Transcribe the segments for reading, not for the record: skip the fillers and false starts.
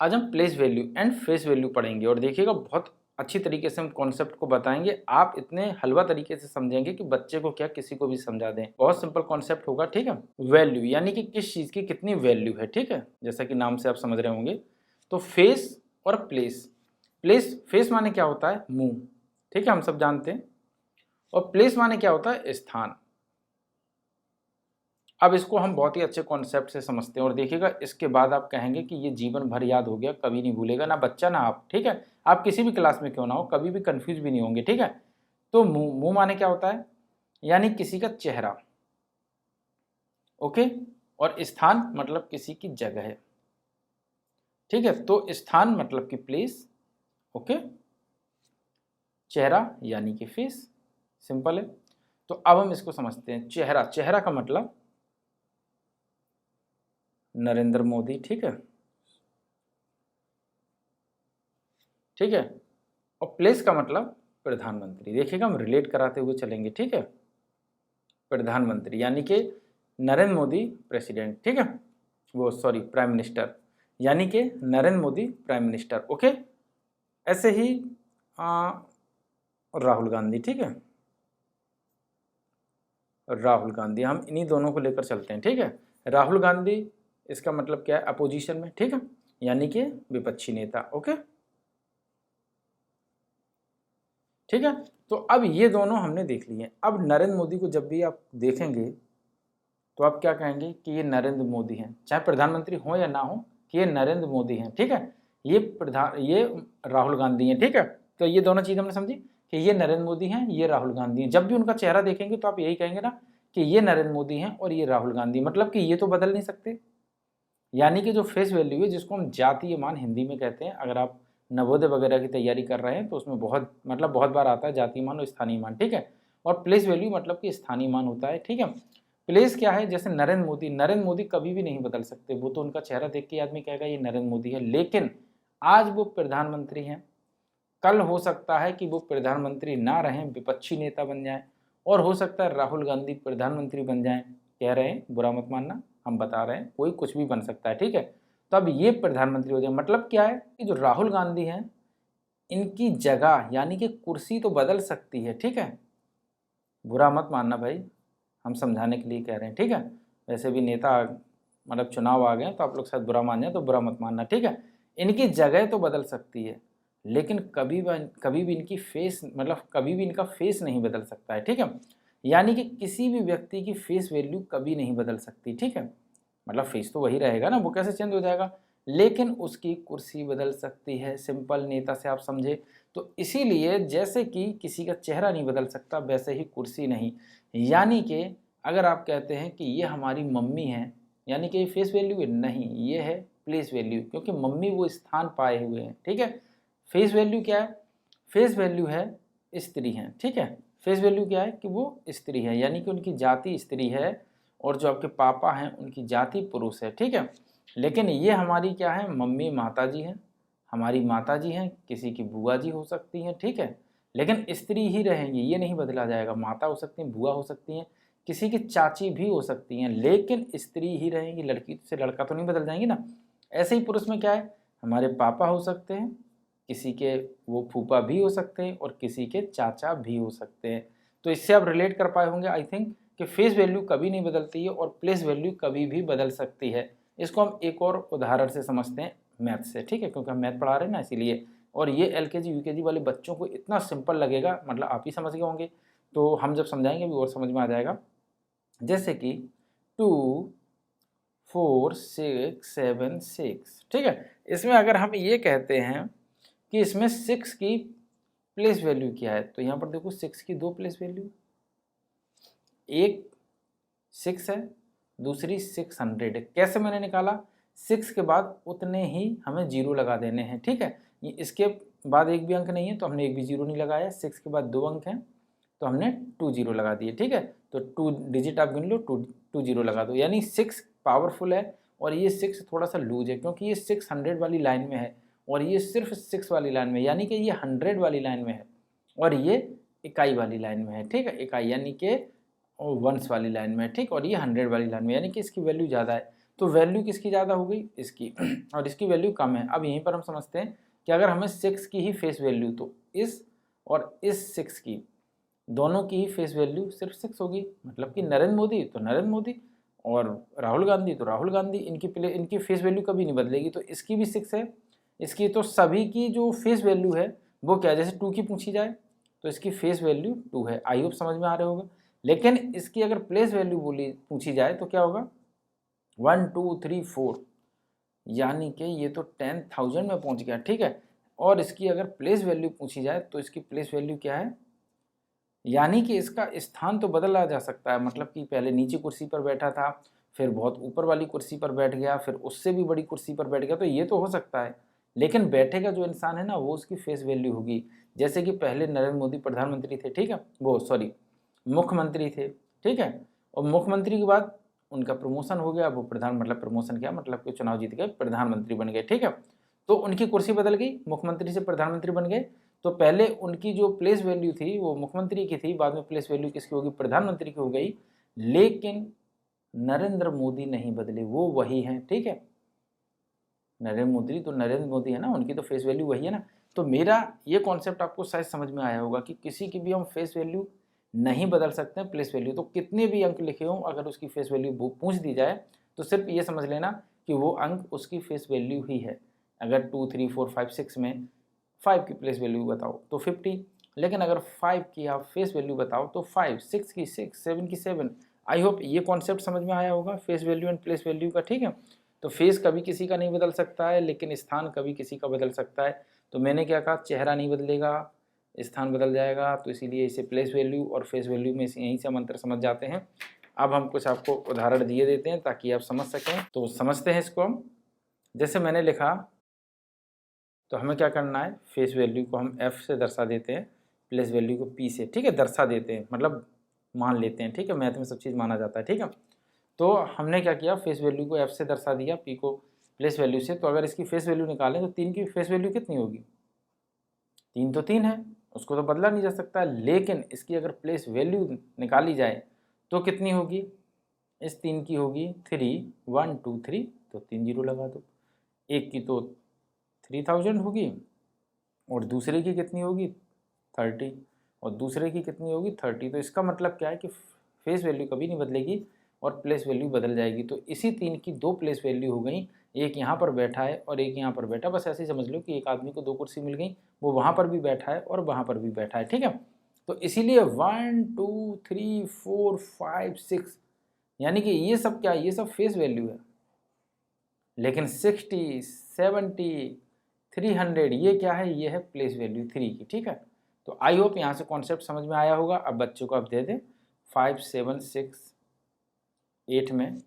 आज हम place value and face value पढ़ेंगे और देखिएगा बहुत अच्छी तरीके से हम कॉन्सेप्ट को बताएंगे। आप इतने हलवा तरीके से समझेंगे कि बच्चे को क्या किसी को भी समझा दें। बहुत सिंपल कॉन्सेप्ट होगा, ठीक है। वैल्यू यानी कि किस चीज़ की कितनी वैल्यू है, ठीक है, जैसा कि नाम से आप समझ रहे होंगे। तो फेस और प्लेस, प्लेस फेस माने क्या होता है, मुंह, ठीक है, हम सब जानते हैं। और प्लेस माने क्या होता है, स्थान। अब इसको हम बहुत ही अच्छे कॉन्सेप्ट से समझते हैं और देखिएगा इसके बाद आप कहेंगे कि ये जीवन भर याद हो गया, कभी नहीं भूलेगा, ना बच्चा ना आप, ठीक है। आप किसी भी क्लास में क्यों ना हो, कभी भी कंफ्यूज भी नहीं होंगे, ठीक है। तो मुंह, मुंह माने क्या होता है, यानी किसी का चेहरा, ओके। और स्थान मतलब किसी की जगह है, ठीक है। तो स्थान मतलब कि प्लेस, ओके। चेहरा यानी कि फेस, सिंपल है। तो अब हम इसको समझते हैं। चेहरा, चेहरा का मतलब नरेंद्र मोदी, ठीक है, ठीक है। और प्लेस का मतलब प्रधानमंत्री। देखिएगा हम रिलेट कराते हुए चलेंगे, ठीक है। प्रधानमंत्री यानी कि नरेंद्र मोदी प्रेसिडेंट, ठीक है, वो सॉरी प्राइम मिनिस्टर, यानी कि Narendra Modi prime minister, okay. ऐसे ही राहुल गांधी, ठीक है, राहुल गांधी, हम इन्हीं दोनों को लेकर चलते हैं, ठीक है। राहुल गांधी, इसका मतलब क्या है, अपोजिशन में, ठीक है, यानी कि विपक्षी नेता, ओके, ठीक है। तो अब ये दोनों हमने देख लिए। अब नरेंद्र मोदी को जब भी आप देखेंगे तो आप क्या कहेंगे कि ये नरेंद्र मोदी हैं, चाहे प्रधानमंत्री हो या ना हो, कि ये नरेंद्र मोदी हैं, ठीक है। ये राहुल गांधी हैं, ठीक है। तो ये दोनों चीज़ हमने समझी कि ये नरेंद्र मोदी हैं, ये राहुल गांधी हैं। जब भी उनका चेहरा देखेंगे तो आप यही कहेंगे ना कि ये नरेंद्र मोदी हैं और ये राहुल गांधी, मतलब कि ये तो बदल नहीं सकते। यानी कि जो फेस वैल्यू है, जिसको हम जातीय मान हिंदी में कहते हैं, अगर आप नवोदय वगैरह की तैयारी कर रहे हैं तो उसमें बहुत बार आता है जातीय मान और स्थानीय मान, ठीक है। और प्लेस वैल्यू मतलब कि स्थानीय मान होता है, ठीक है। प्लेस क्या है, जैसे नरेंद्र मोदी, नरेंद्र मोदी कभी भी नहीं बदल सकते, वो तो उनका चेहरा देख के आदमी कहेगा ये नरेंद्र मोदी है। लेकिन आज वो प्रधानमंत्री हैं, कल हो सकता है कि वो प्रधानमंत्री ना रहें, विपक्षी नेता बन जाएं, और हो सकता है राहुल गांधी प्रधानमंत्री बन जाएं। कह रहे हैं, बुरा मत मानना, हम बता रहे हैं, कोई कुछ भी बन सकता है, ठीक है। तो अब ये प्रधानमंत्री हो जाए, मतलब क्या है कि जो राहुल गांधी हैं, इनकी जगह यानी कि कुर्सी तो बदल सकती है, ठीक है। बुरा मत मानना भाई, हम समझाने के लिए कह रहे हैं, ठीक है। वैसे भी नेता मतलब चुनाव आ गए तो आप लोग शायद बुरा मान जाए, तो बुरा मत मानना, ठीक है। इनकी जगह तो बदल सकती है, लेकिन कभी भी इनकी फेस मतलब कभी भी इनका फेस नहीं बदल सकता है, ठीक है। यानी कि किसी भी व्यक्ति की फेस वैल्यू कभी नहीं बदल सकती, ठीक है। मतलब फेस तो वही रहेगा ना, वो कैसे चेंज हो जाएगा, लेकिन उसकी कुर्सी बदल सकती है। सिंपल, नेता से आप समझे। तो इसीलिए जैसे कि किसी का चेहरा नहीं बदल सकता, वैसे ही कुर्सी नहीं। यानी कि अगर आप कहते हैं कि ये हमारी मम्मी है, यानी कि ये फेस वैल्यू है, नहीं, ये है प्लेस वैल्यू, क्योंकि मम्मी वो स्थान पाए हुए हैं, ठीक है। फेस वैल्यू क्या है, फेस वैल्यू है स्त्री हैं, ठीक है। फेस वैल्यू क्या है कि वो स्त्री है, यानी कि उनकी जाति स्त्री है, और जो आपके पापा हैं उनकी जाति पुरुष है, ठीक है। लेकिन ये हमारी क्या है, मम्मी माता जी हैं, हमारी माता जी हैं, किसी की बुआ जी हो सकती हैं, ठीक है। लेकिन स्त्री ही रहेंगी, ये नहीं बदला जाएगा। माता हो सकती हैं, बुआ हो सकती हैं, किसी की चाची भी हो सकती हैं, लेकिन स्त्री ही रहेंगी। लड़की से लड़का तो नहीं बदल जाएंगी ना। ऐसे ही पुरुष में क्या है, हमारे पापा हो सकते हैं, किसी के वो फूफा भी हो सकते हैं, और किसी के चाचा भी हो सकते हैं। तो इससे आप रिलेट कर पाए होंगे आई थिंक कि फेस वैल्यू कभी नहीं बदलती है और प्लेस वैल्यू कभी भी बदल सकती है। इसको हम एक और उदाहरण से समझते हैं, मैथ से, ठीक है, क्योंकि हम मैथ पढ़ा रहे हैं ना, इसीलिए। और ये एलकेजी यूकेजी वाले बच्चों को इतना सिंपल लगेगा, मतलब आप ही समझ गए होंगे, तो हम जब समझाएंगे भी और समझ में आ जाएगा। जैसे कि 2 4 6 7 6, ठीक है। इसमें अगर हम ये कहते हैं कि इसमें 6 की प्लेस वैल्यू क्या है, तो यहाँ पर देखो 6 की 2 प्लेस वैल्यू, एक 6 है, दूसरी 600 है। कैसे मैंने निकाला, 6 के बाद उतने ही हमें जीरो लगा देने हैं, ठीक है। ये इसके बाद एक भी अंक नहीं है तो हमने एक भी जीरो नहीं लगाया। 6 के बाद 2 अंक हैं तो हमने 2 जीरो लगा दिए, ठीक है। तो 2 डिजिट आप गिन लो, 2 जीरो लगा दो, यानी 6 पावरफुल है और ये 6 थोड़ा सा लूज है, क्योंकि ये 600 वाली लाइन में है और ये सिर्फ 6 वाली लाइन में, यानी कि ये 100 वाली लाइन में है और ये इकाई वाली लाइन में है, ठीक है। इकाई यानी कि वंस वाली लाइन में, ठीक, और ये 100 वाली लाइन में, यानी कि इसकी वैल्यू ज़्यादा है। तो वैल्यू किसकी ज़्यादा हो गई, इसकी, और इसकी वैल्यू कम है। अब यहीं पर हम समझते हैं कि अगर हमें 6 की ही फेस वैल्यू, तो इस और इस 6 की दोनों की ही फेस वैल्यू सिर्फ 6 होगी, मतलब कि नरेंद्र मोदी तो नरेंद्र मोदी और राहुल गांधी तो राहुल गांधी, इनकी फेस वैल्यू कभी नहीं बदलेगी। तो इसकी भी 6 है, इसकी, तो सभी की जो फेस वैल्यू है वो क्या, जैसे 2 की पूछी जाए तो इसकी फेस वैल्यू 2 है। आई होप समझ में आ रहे होगा। लेकिन इसकी अगर प्लेस वैल्यू पूछी जाए तो क्या होगा, 1 2 3 4, यानी कि ये तो 10,000 में पहुंच गया, ठीक है। और इसकी अगर प्लेस वैल्यू पूछी जाए तो इसकी प्लेस वैल्यू क्या है, यानी कि इसका स्थान तो बदला जा सकता है, मतलब कि पहले नीचे कुर्सी पर बैठा था, फिर बहुत ऊपर वाली कुर्सी पर बैठ गया, फिर उससे भी बड़ी कुर्सी पर बैठ गया, तो ये तो हो सकता है। लेकिन बैठेगा जो इंसान है ना, वो उसकी फेस वैल्यू होगी। जैसे कि पहले नरेंद्र मोदी प्रधानमंत्री थे, ठीक है, वो सॉरी मुख्यमंत्री थे, ठीक है, और मुख्यमंत्री के बाद उनका प्रमोशन हो गया, वो प्रधान, मतलब प्रमोशन क्या, मतलब कि चुनाव जीत गए, प्रधानमंत्री बन गए, ठीक है। तो उनकी कुर्सी बदल गई, मुख्यमंत्री से प्रधानमंत्री बन गए। तो पहले उनकी जो प्लेस वैल्यू थी वो मुख्यमंत्री की थी, बाद में प्लेस वैल्यू किसकी होगी, प्रधानमंत्री की हो गई। लेकिन नरेंद्र मोदी नहीं बदले, वो वही हैं, ठीक है। नरेंद्र मोदी तो नरेंद्र मोदी है ना, उनकी तो फेस वैल्यू वही है ना। तो मेरा ये कॉन्सेप्ट आपको शायद समझ में आया होगा कि किसी की भी हम फेस वैल्यू नहीं बदल सकते हैं, प्लेस वैल्यू, तो कितने भी अंक लिखे हों, अगर उसकी फेस वैल्यू पूछ दी जाए तो सिर्फ ये समझ लेना कि वो अंक उसकी फेस वैल्यू ही है। अगर 2 3 4 5 6 में 5 की प्लेस वैल्यू बताओ तो 50, लेकिन अगर 5 की आप फेस वैल्यू बताओ तो 5, 6 की 6, 7 की 7। आई होप ये कॉन्सेप्ट समझ में आया होगा face value and place value का, ठीक है। तो फेस कभी किसी का नहीं बदल सकता है, लेकिन स्थान कभी किसी का बदल सकता है। तो मैंने क्या कहा, चेहरा नहीं बदलेगा, स्थान बदल जाएगा, तो इसीलिए इसे प्लेस वैल्यू और फेस वैल्यू में यहीं से हम अंतर समझ जाते हैं। अब हम कुछ आपको उदाहरण दिए देते हैं ताकि आप समझ सकें, तो समझते हैं इसको हम। जैसे मैंने लिखा, तो हमें क्या करना है, फेस वैल्यू को हम F से दर्शा देते हैं, प्लेस वैल्यू को P से, ठीक है, दर्शा देते हैं, मतलब मान लेते हैं, ठीक है, मैथ में सब चीज़ माना जाता है, ठीक है। तो हमने क्या किया, फेस वैल्यू को F से दर्शा दिया, P को प्लेस वैल्यू से। तो अगर इसकी फेस वैल्यू निकालें तो 3 की फेस वैल्यू कितनी होगी, 3 तो 3 है, उसको तो बदला नहीं जा सकता। लेकिन इसकी अगर प्लेस वैल्यू निकाली जाए तो कितनी होगी, इस 3 की होगी 3, 1 2 3, तो 3 जीरो लगा दो। एक की तो 3000 होगी, और दूसरे की कितनी होगी 30, और दूसरे की कितनी होगी 30। तो इसका मतलब क्या है कि फेस वैल्यू कभी नहीं बदलेगी और प्लेस वैल्यू बदल जाएगी। तो इसी 3 की 2 प्लेस वैल्यू हो गई, एक यहाँ पर बैठा है और एक यहाँ पर बैठा। बस ऐसे ही समझ लो कि एक आदमी को 2 कुर्सी मिल गई, वो वहाँ पर भी बैठा है और वहाँ पर भी बैठा है, ठीक है। तो इसीलिए 1 2 3 4 5 6, यानी कि ये सब क्या है, ये सब फेस वैल्यू है। लेकिन 60 70 300 ये क्या है, ये है प्लेस वैल्यू 3 की, ठीक है। तो आई होप यहाँ से कॉन्सेप्ट समझ में आया होगा। अब बच्चों को आप दे दें 5 7 6 8 में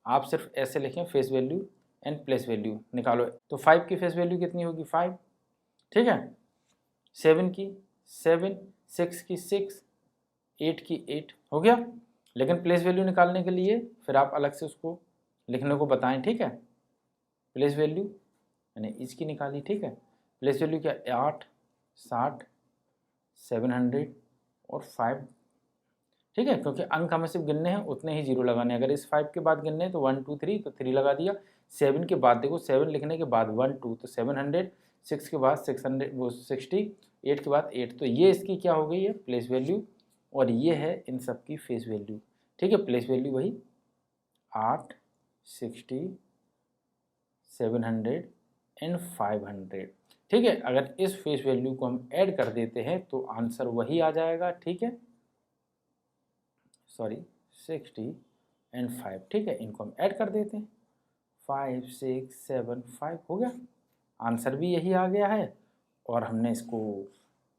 आप सिर्फ ऐसे लिखें, face value and place value निकालो। तो 5 की फेस वैल्यू कितनी होगी 5, ठीक है, 7 की 7, 6 की 6, 8 की 8 हो गया। लेकिन प्लेस वैल्यू निकालने के लिए फिर आप अलग से उसको लिखने को बताएं, ठीक है। प्लेस वैल्यू मैंने इसकी निकाली, ठीक है। प्लेस वैल्यू क्या, 8 60 700 और 5, ठीक है, क्योंकि अंक हमें सिर्फ गिनने हैं, उतने ही जीरो लगाने हैं। अगर इस 5 के बाद गिनने हैं तो 1 2 3, तो 3 लगा दिया। 7 के बाद देखो, 7 लिखने के बाद 1 2, तो 700, 6 के बाद 600 वो 60, 8 के बाद 8, तो ये इसकी क्या हो गई है, प्लेस वैल्यू, और ये है इन सब की फेस वैल्यू, ठीक है। प्लेस वैल्यू वही 8 60 700 एंड 500, ठीक है। अगर इस फेस वैल्यू को हम ऐड कर देते हैं तो आंसर वही आ जाएगा, ठीक है, सॉरी 60 एंड 5, ठीक है। इनको हम ऐड कर देते हैं, 5 6 7 5 हो गया, आंसर भी यही आ गया है, और हमने इसको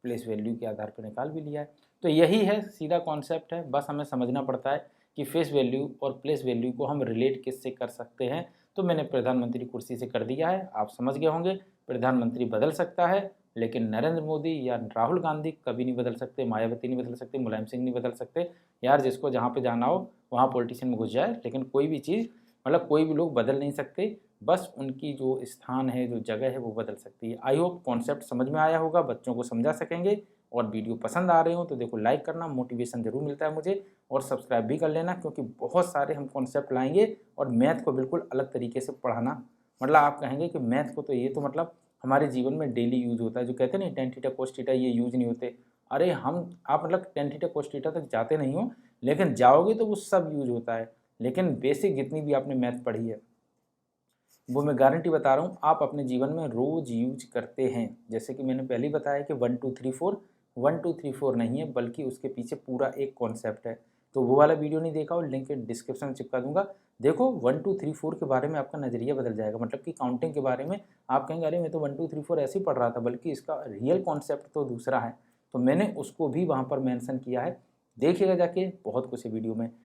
प्लेस वैल्यू के आधार पर निकाल भी लिया है। तो यही है, सीधा कॉन्सेप्ट है, बस हमें समझना पड़ता है कि फेस वैल्यू और प्लेस वैल्यू को हम रिलेट किससे कर सकते हैं। तो मैंने प्रधानमंत्री कुर्सी से कर दिया है, आप समझ गए होंगे। प्रधानमंत्री बदल सकता है, लेकिन नरेंद्र मोदी या राहुल गांधी कभी नहीं बदल सकते, मायावती नहीं बदल सकते, मुलायम सिंह नहीं बदल सकते। यार जिसको जहाँ पे जाना हो वहाँ पॉलिटिशियन में घुस जाए, लेकिन कोई भी चीज़, मतलब कोई भी लोग बदल नहीं सकते, बस उनकी जो स्थान है, जो जगह है, वो बदल सकती है। आई होप कॉन्सेप्ट समझ में आया होगा, बच्चों को समझा सकेंगे। और वीडियो पसंद आ रहे हो तो देखो लाइक करना, मोटिवेशन जरूर मिलता है मुझे, और सब्सक्राइब भी कर लेना, क्योंकि बहुत सारे हम कॉन्सेप्ट लाएंगे और मैथ को बिल्कुल अलग तरीके से पढ़ाना। मतलब आप कहेंगे कि मैथ को तो ये तो मतलब हमारे जीवन में डेली यूज होता है, जो कहते हैं ना टेन थीटा कोस थीटा ये यूज नहीं होते। अरे आप मतलब टेन थीटा कोस थीटा तक जाते नहीं हो, लेकिन जाओगे तो वो सब यूज होता है। लेकिन बेसिक जितनी भी आपने मैथ पढ़ी है वो मैं गारंटी बता रहा हूँ आप अपने जीवन में रोज यूज करते हैं। जैसे कि मैंने पहले ही बताया कि 1 2 3 4 1 2 3 4 नहीं है, बल्कि उसके पीछे पूरा एक कॉन्सेप्ट है। तो वो वाला वीडियो नहीं देखा हो, लिंक डिस्क्रिप्शन में चिपका दूंगा। देखो 1 2 3 4 के बारे में आपका नजरिया बदल जाएगा। मतलब कि काउंटिंग के बारे में आप कहेंगे अरे मैं तो 1 2 3 4 ऐसे ही पढ़ रहा था, बल्कि इसका रियल कॉन्सेप्ट तो दूसरा है। तो मैंने उसको भी वहाँ पर मैंशन किया है, देखिएगा जाके, बहुत कुछ है वीडियो में।